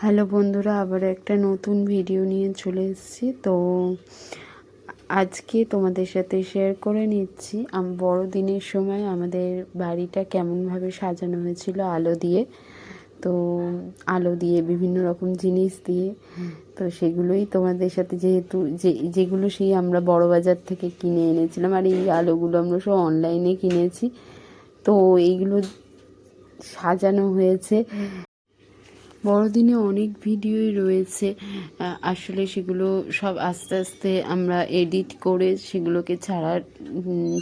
Hello বন্ধুরা, আবার একটা নতুন ভিডিও নিয়ে চলে এসেছি। তো আজকে তোমাদের সাথে শেয়ার করে নিচ্ছি বড়দিনের সময় আমাদের বাড়িটা কেমনভাবে সাজানো হয়েছিল আলো দিয়ে। তো আলো দিয়ে বিভিন্ন রকম জিনিস দিয়ে, তো সেগুলোই তোমাদের সাথে যেহেতু যেগুলো সেই আমরা বড়বাজার থেকে কিনে এনেছিলাম, আর এই আলোগুলো আমরা সব অনলাইনে কিনেছি। তো এইগুলো সাজানো হয়েছে। বড়দিনে অনেক ভিডিওই রয়েছে, আসলে সেগুলো সব আস্তে আস্তে আমরা এডিট করে সেগুলোকে ছাড়ার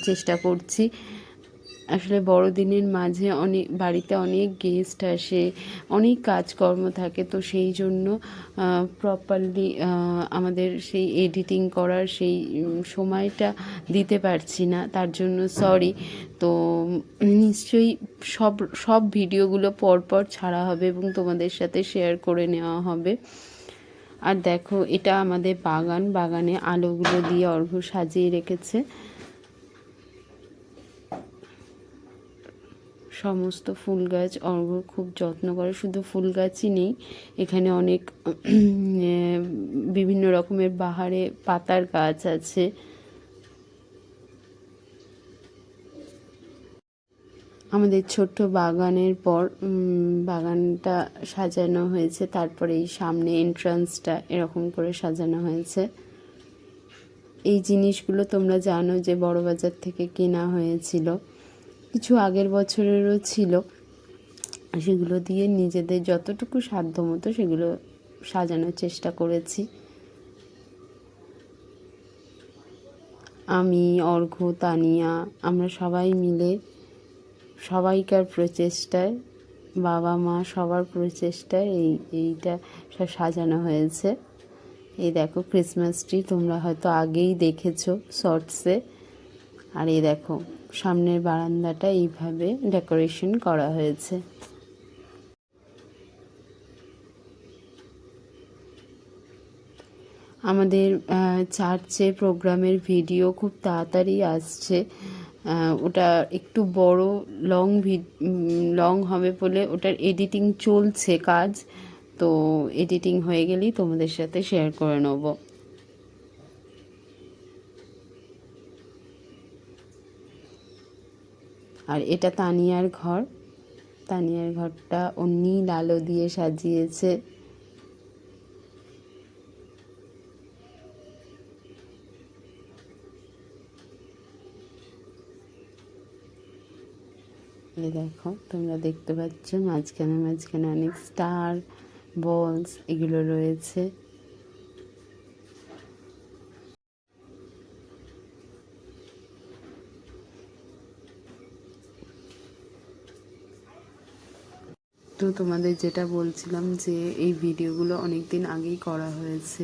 চেষ্টা করছি। আসলে বড়দিনের মাঝে বাড়িতে অনেক গেস্ট আসে, অনেক কাজকর্ম থাকে, তো সেই জন্য প্রপারলি আমাদের সেই এডিটিং করার সেই সময়টা দিতে পারছি না, তার জন্য সরি। তো নিশ্চয়ই সব সব ভিডিওগুলো পরপর ছাড়া হবে এবং তোমাদের সাথে শেয়ার করে নেওয়া হবে। আর দেখো, এটা আমাদের বাগানে আলোগুলো দিয়ে অর্ঘ্য সাজিয়ে রেখেছে। সমস্ত ফুল গাছ অর্ঘ্য খুব যত্ন করে, শুধু ফুল গাছই নেই, এখানে অনেক বিভিন্ন রকমের বাহারে পাতার গাছ আছে। আমাদের ছোট্ট বাগানের পর বাগানটা সাজানো হয়েছে, তারপরে এই সামনে এন্ট্রান্সটা এরকম করে সাজানো হয়েছে। এই জিনিসগুলো তোমরা জানো যে বড়বাজার থেকে কেনা হয়েছিল, কিছু আগের বছরেরও ছিল। সেগুলো দিয়ে নিজেদের যতটুকু সাধ্য মতো সেগুলো সাজানোর চেষ্টা করেছি। আমি, অর্ঘ্য, তানিয়া, আমরা সবাই মিলে, সবাইকার প্রচেষ্টায়, বাবা মা সবার প্রচেষ্টায় এইটা সব সাজানো হয়েছে। এই দেখো ক্রিসমাস ট্রি, তোমরা হয়তো আগেই দেখেছো শর্টসে। আর এই দেখো সামনের বারান্দাটা এইভাবে ডেকোরেশন করা হয়েছে। আমাদের চার্চে প্রোগ্রামের ভিডিও খুব তাড়াতাড়ি আসছে। ওটা একটু বড় লং হবে বলে ওটার এডিটিং চলছে কাজ। তো এডিটিং হয়ে গেলেই তোমাদের সাথে শেয়ার করে নেব। আর এটা তানিয়ার ঘরটা ও নীল আলো দিয়ে সাজিয়েছে। এই দেখো, তোমরা দেখতে পাচ্ছ মাঝখানে মাঝখানে অনেক স্টার, বলস এগুলো রয়েছে। তো তোমাদের যেটা বলছিলাম যে এই ভিডিওগুলো অনেক দিন আগেই করা হয়েছে,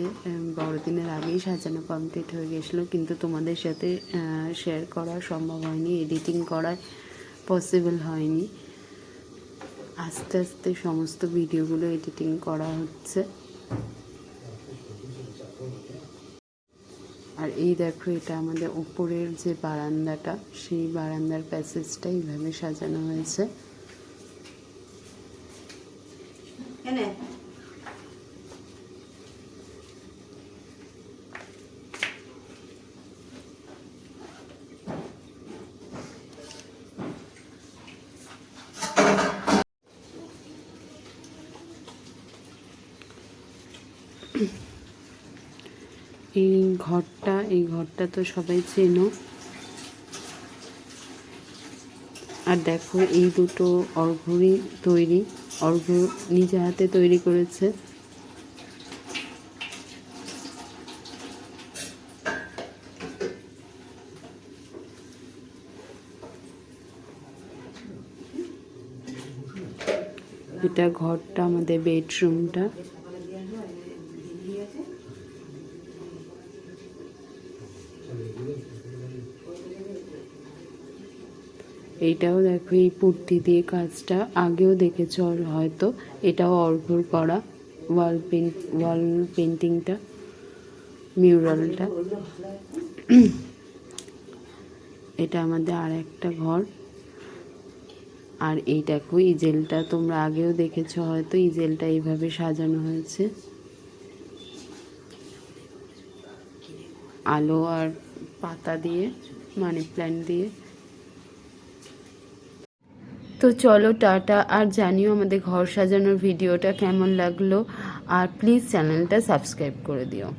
বড়দিনের আগেই সাজানো কমপ্লিট হয়ে গেছিলো, কিন্তু তোমাদের সাথে শেয়ার করা সম্ভব হয়নি, এডিটিং করা পসিবল হয়নি। আস্তে আস্তে সমস্ত ভিডিওগুলো এডিটিং করা হচ্ছে। আর এই দেখো, এটা আমাদের উপরের যে বারান্দাটা, সেই বারান্দার প্যাসেজটা এইভাবে সাজানো হয়েছে। এই ঘরটা তো সবাই চেনো। আর দেখো, এই দুটো অর্ঘ্যরই তৈরি, অর্ঘ্য নিজে হাতে তৈরি করেছে। এটা ঘরটা আমাদের বেডরুমটা। এইটাও দেখো, এই পুর্তি দিয়ে কাজটা আগেও দেখেছো হয়তো, এটাও অর্ঘ্যর করা ওয়াল পেন্টিংটা, মিউরালটা। এটা আমাদের আর একটা ঘর। আর এই দেখো ইজেলটা তোমরা আগেও দেখেছো হয়তো, ইজেলটা এইভাবে সাজানো হয়েছে আলো আর পাতা দিয়ে, মানি প্ল্যান্ট দিয়ে। তো চলো টাটা, আর জানিও আমাদের ঘর সাজানোর ভিডিওটা কেমন লাগলো, আর প্লিজ চ্যানেলটা সাবস্ক্রাইব করে দিও।